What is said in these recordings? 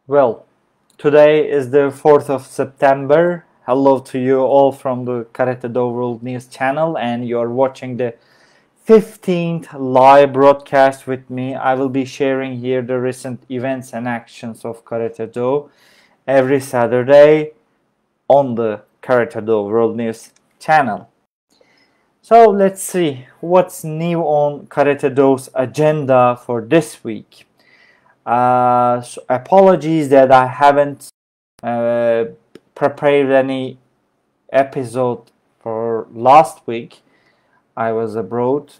Well, today is the 4th of September. Hello to you all from the Karate Do World News channel, and you're watching the 15th live broadcast with me. I will be sharing here the recent events and actions of Karate Do every Saturday on the Karate Do World News channel. So let's see what's new on Karate Do's agenda for this week. So apologies that I haven't prepared any episode for last week. I was abroad.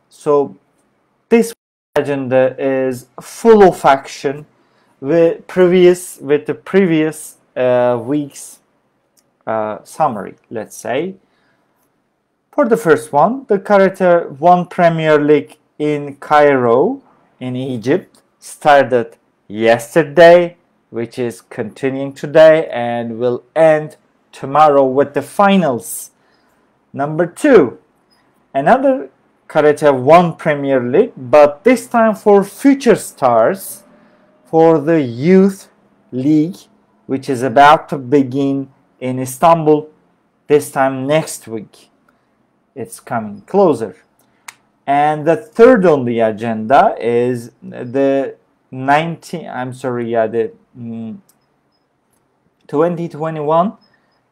So this agenda is full of action with the previous week's summary, let's say. For the first one, the Karate 1 Premier League in Cairo in Egypt started yesterday, which is continuing today and will end tomorrow with the finals. Number 2, another Karate 1 Premier League, but this time for future stars, for the Youth League, which is about to begin in Istanbul this time next week. It's coming closer. And the third on the agenda is the 2021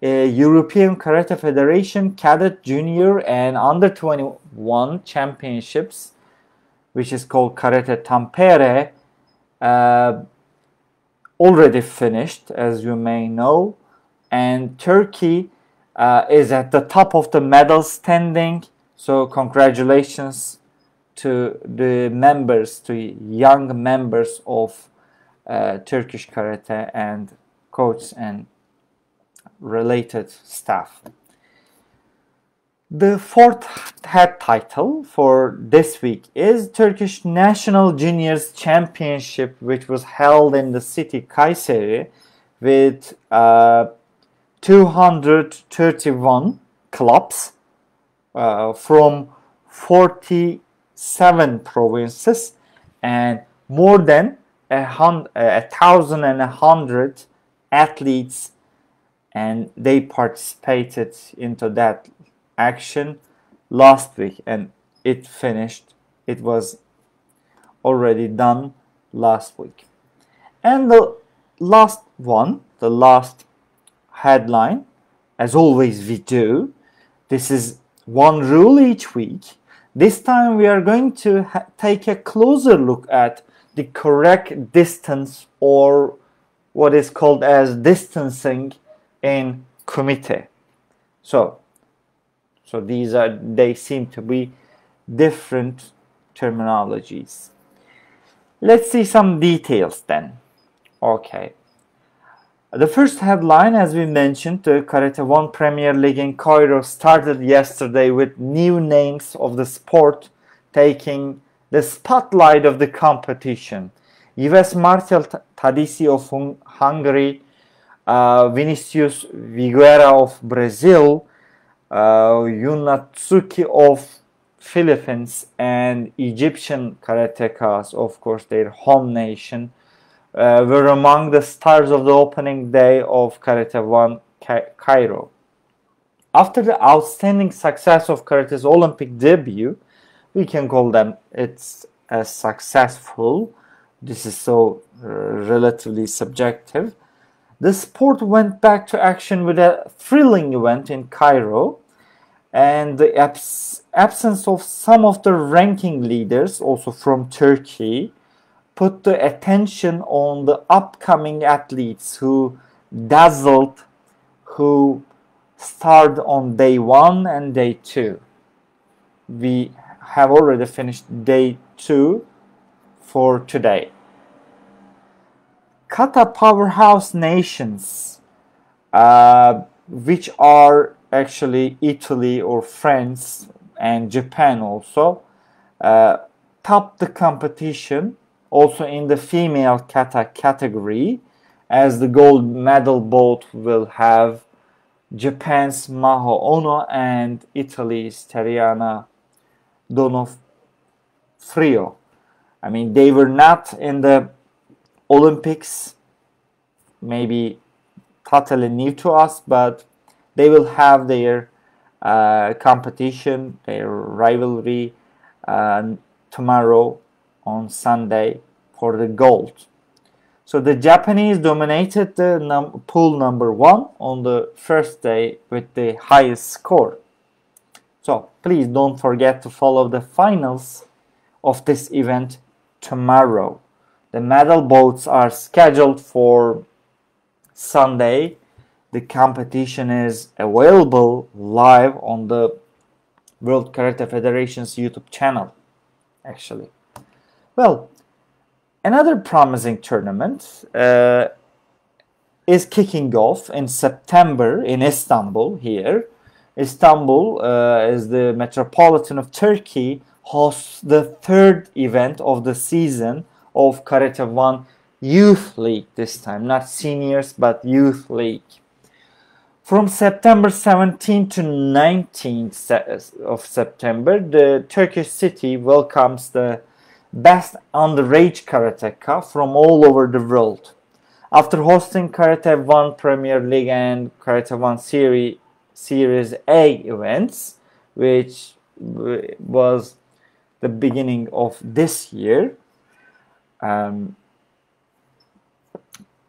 European Karate Federation Cadet Junior and Under 21 Championships, which is called Karate Tampere, already finished, as you may know, and Turkey is at the top of the medal standing. So congratulations to the members, to young members of Turkish Karate and coach and related staff. The fourth head title for this week is Turkish National Juniors Championship, which was held in the city Kayseri with 231 clubs from 47 provinces and more than 1,100 athletes, and they participated into that action last week, and it was already done last week. And the last headline, as always we do, this is one rule each week. This time we are going to take a closer look at the correct distance, or what is called as distancing in kumite. So they seem to be different terminologies. Let's see some details then. Okay. The first headline, as we mentioned, the Karate 1 Premier League in Cairo started yesterday with new names of the sport taking the spotlight of the competition. US Martial Tadisi of Hungary, Vinicius Vigueira of Brazil, Yunatsuki of Philippines, and Egyptian karatekas, of course their home nation, were among the stars of the opening day of Karate 1 Cairo. After the outstanding success of Karate's Olympic debut, we can call them it's as successful. This is so relatively subjective. The sport went back to action with a thrilling event in Cairo, and the absence of some of the ranking leaders, also from Turkey, put the attention on the upcoming athletes who dazzled, who started on day 1 and day 2. We have already finished day 2 for today. Kata powerhouse nations, which are actually Italy or France and Japan also, topped the competition also in the female kata category, as the gold medal bout will have Japan's Maho Ono and Italy's Teriana Donofrio. I mean, they were not in the Olympics maybe totally new to us, but they will have their competition, their rivalry tomorrow on Sunday for the gold. So the Japanese dominated the pool number 1 on the first day with the highest score. So please don't forget to follow the finals of this event tomorrow. The medal boats are scheduled for Sunday. The competition is available live on the World Karate Federation's YouTube channel, actually. Well, another promising tournament is kicking off in September in Istanbul here. Istanbul is the metropolitan of Turkey, hosts the third event of the season of Karate 1 Youth League this time. Not seniors, but Youth League. From September 17 to 19 of September, the Turkish city welcomes the best underage karateka from all over the world. After hosting Karate 1 Premier League and Karate 1 Series A events, which was the beginning of this year,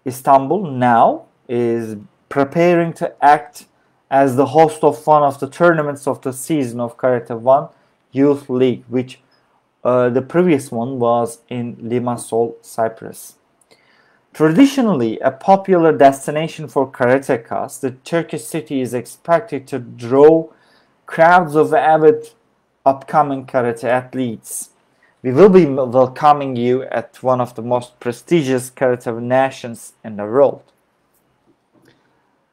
Istanbul now is preparing to act as the host of one of the tournaments of the season of Karate 1 Youth League, which the previous one was in Limassol, Cyprus. Traditionally a popular destination for karatekas, the Turkish city is expected to draw crowds of avid upcoming karate athletes. We will be welcoming you at one of the most prestigious karate nations in the world.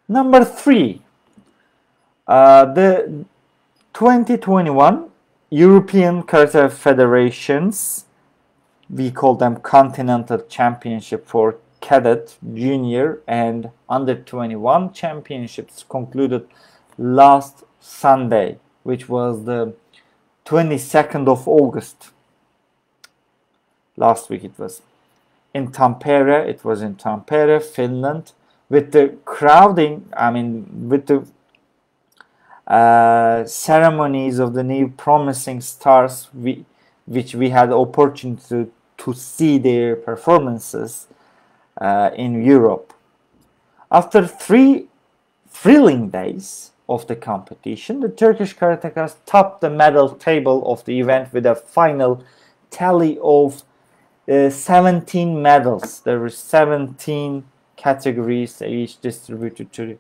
Number 3, the 2021 European Karate Federations, we call them Continental Championship for Cadet, Junior and Under 21 Championships concluded last Sunday, which was the 22nd of August. Last week it was in Tampere. It was in Tampere, Finland, with the crowding, with the ceremonies of the new promising stars, which we had the opportunity to see their performances in Europe. After 3 thrilling days of the competition, the Turkish karatekas topped the medal table of the event with a final tally of 17 medals. There were 17 categories, each distributed to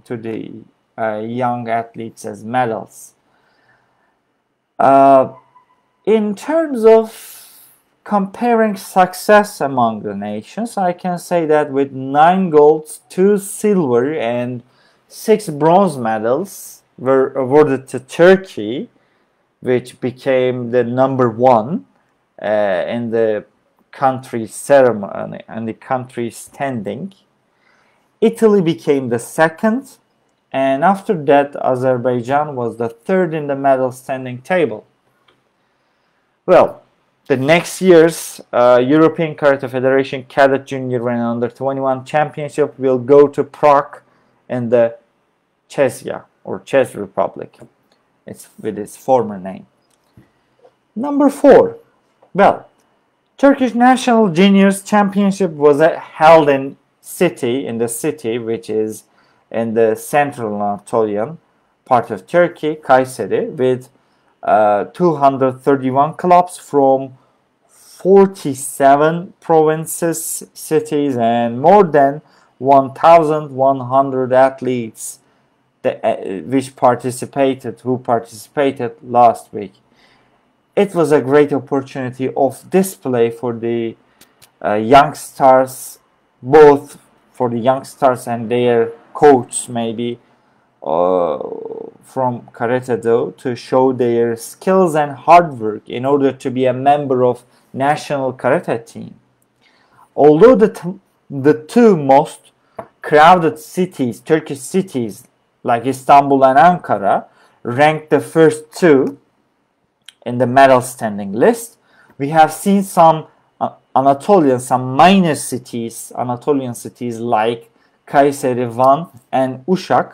the young athletes as medals. In terms of comparing success among the nations, I can say that with 9 golds, 2 silver and 6 bronze medals were awarded to Turkey, which became the number 1 in the country ceremony and the country standing. Italy became the 2nd, and after that Azerbaijan was the 3rd in the medal standing table. Well, the next year's European Karate Federation Cadet Junior and Under 21 Championship will go to Prague in the Czechia or Czech Republic. It's with its former name. Number 4. Well, Turkish National Juniors Championship was held in the city which is in the central Anatolian part of Turkey, Kayseri, with 231 clubs from 47 provinces, cities, and more than 1,100 athletes who participated last week. It was a great opportunity of display for the young stars, both for the young stars and their coach, maybe from Karate Do, to show their skills and hard work in order to be a member of national karate team. Although the 2 most crowded cities, Turkish cities like Istanbul and Ankara, ranked the first 2 in the medal standing list, we have seen some Anatolian, some minor cities, Anatolian cities like Kayseri, Van, and Uşak,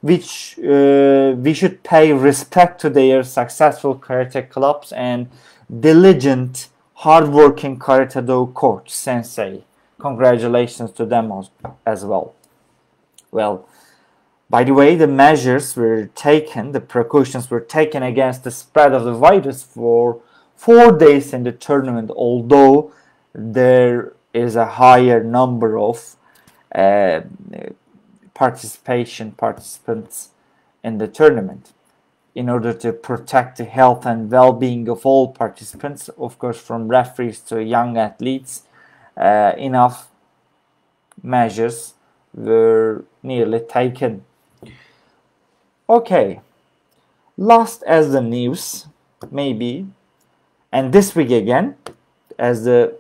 which we should pay respect to their successful karate clubs and diligent, hardworking karate do coach, Sensei. Congratulations to them as well. Well, by the way, the measures were taken, the precautions were taken against the spread of the virus for 4 days in the tournament, although there is a higher number of participants in the tournament. In order to protect the health and well-being of all participants, of course, from referees to young athletes, enough measures were nearly taken. Okay, last as the news, maybe, and this week again, as the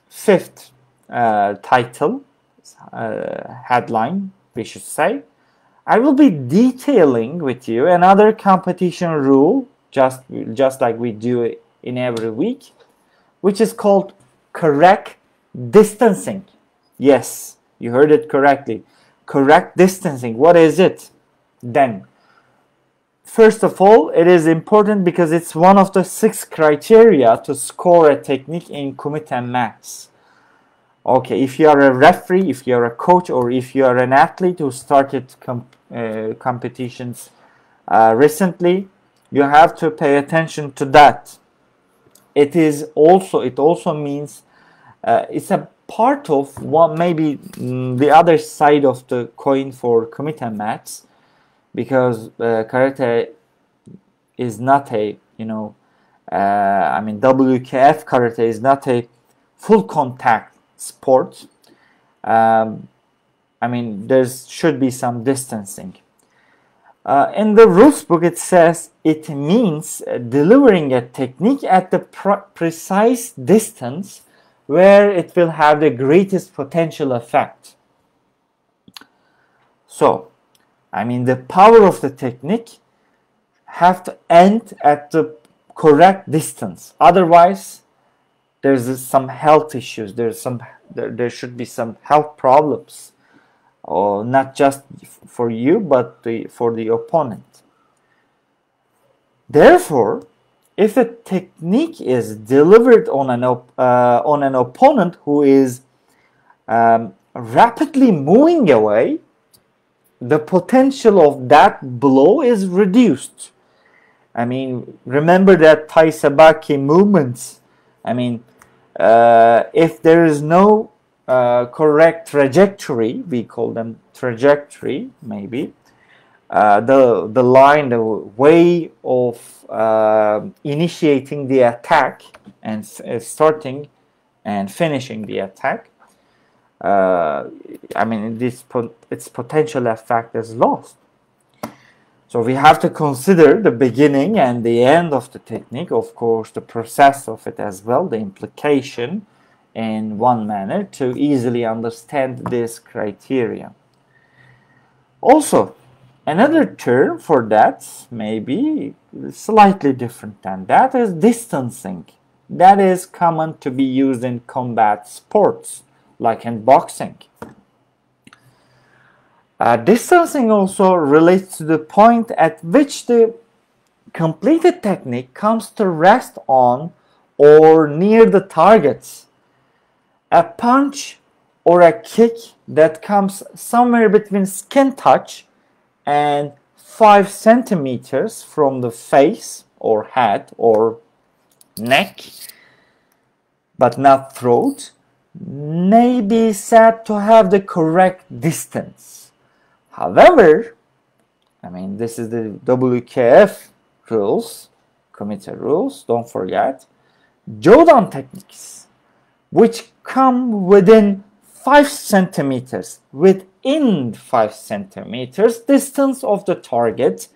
fifth title, headline, we should say, I will be detailing with you another competition rule, just like we do in every week, which is called correct distancing. Yes, you heard it correctly. Correct distancing. What is it? Then, first of all, it is important because it's one of the 6 criteria to score a technique in kumite and maths. Okay, if you are a referee, if you are a coach, or if you are an athlete who started competitions recently, you have to pay attention to that. It also means it's a part of one, maybe the other side of the coin for kumite and maths, because karate is not a, WKF karate is not a full contact sport. There should be some distancing. In the rules book, it says it means delivering a technique at the precise distance where it will have the greatest potential effect. So, the power of the technique have to end at the correct distance. Otherwise, there's some health issues. There should be some health problems, or not just for you, but for the opponent. Therefore, if a technique is delivered on an opponent who is rapidly moving away, the potential of that blow is reduced. Remember that Tai Sabaki movements. If there is no correct trajectory, we call them trajectory, maybe, the line, the way of initiating the attack and starting and finishing the attack, its potential effect is lost. So we have to consider the beginning and the end of the technique, of course, the process of it as well, the implication in one manner to easily understand this criteria. Also, another term for that, maybe slightly different than that, is distancing. That is common to be used in combat sports, like in boxing. Distancing also relates to the point at which the completed technique comes to rest on or near the targets. A punch or a kick that comes somewhere between skin touch and 5 centimeters from the face or head or neck, but not throat, may be said to have the correct distance. However, this is the WKF rules, committee rules, don't forget. Jodan techniques, which come within 5 centimeters, within 5 centimeters distance of the target,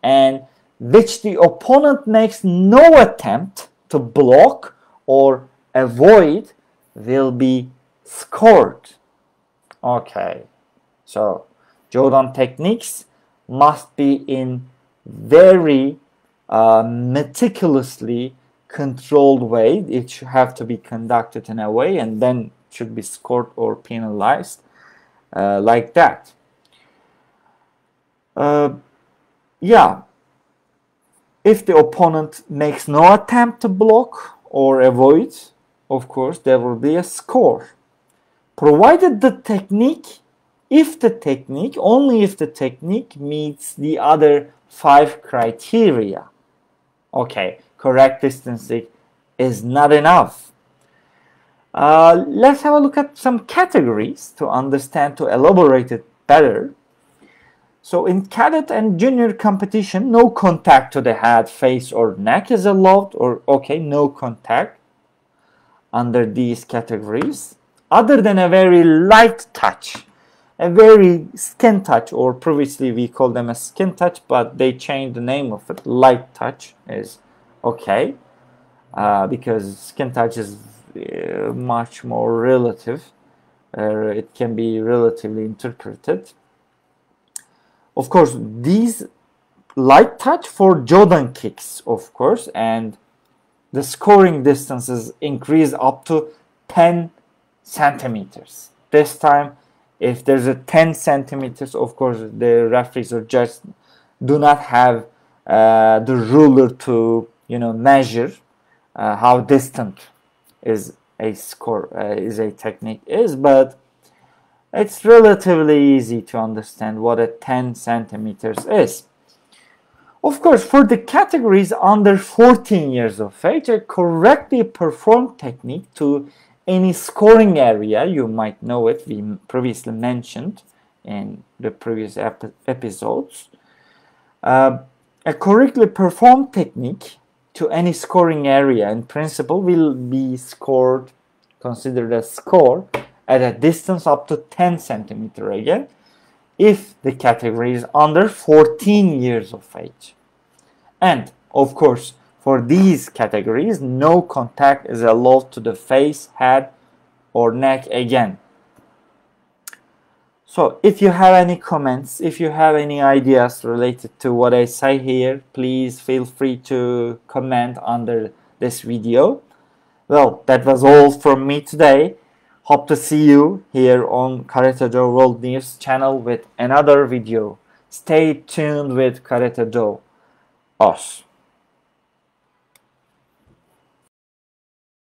and which the opponent makes no attempt to block or avoid, will be scored. Okay, so Jodan techniques must be in very meticulously controlled way. It should have to be conducted in a way and then should be scored or penalized like that. Yeah, if the opponent makes no attempt to block or avoid, of course, there will be a score. Provided the technique, only if the technique meets the other 5 criteria. Okay, correct distancing is not enough. Let's have a look at some categories to understand, to elaborate it better. So in cadet and junior competition, no contact to the head, face, or neck is allowed, or okay, no contact under these categories, other than a very light touch, a very skin touch, or previously we called them a skin touch, but they changed the name of it. Light touch is okay, because skin touch is much more relative. It can be relatively interpreted. Of course, these light touch for Jordan kicks, of course, and the scoring distances increase up to 10 centimeters. This time, if there's a 10 centimeters, of course, the referees or judges do not have the ruler to, measure how distant is a score, is a technique is, but it's relatively easy to understand what a 10 centimeters is. Of course, for the categories under 14 years of age, a correctly performed technique to any scoring area, you might know it, we previously mentioned in the previous episodes. A correctly performed technique to any scoring area in principle will be considered a score at a distance up to 10 centimeter again, if the category is under 14 years of age. And of course, for these categories, no contact is allowed to the face, head, or neck again. So if you have any comments, if you have any ideas related to what I say here, please feel free to comment under this video. Well, that was all from me today. Hope to see you here on Karate Do World News channel with another video. Stay tuned with Karate Do. Os.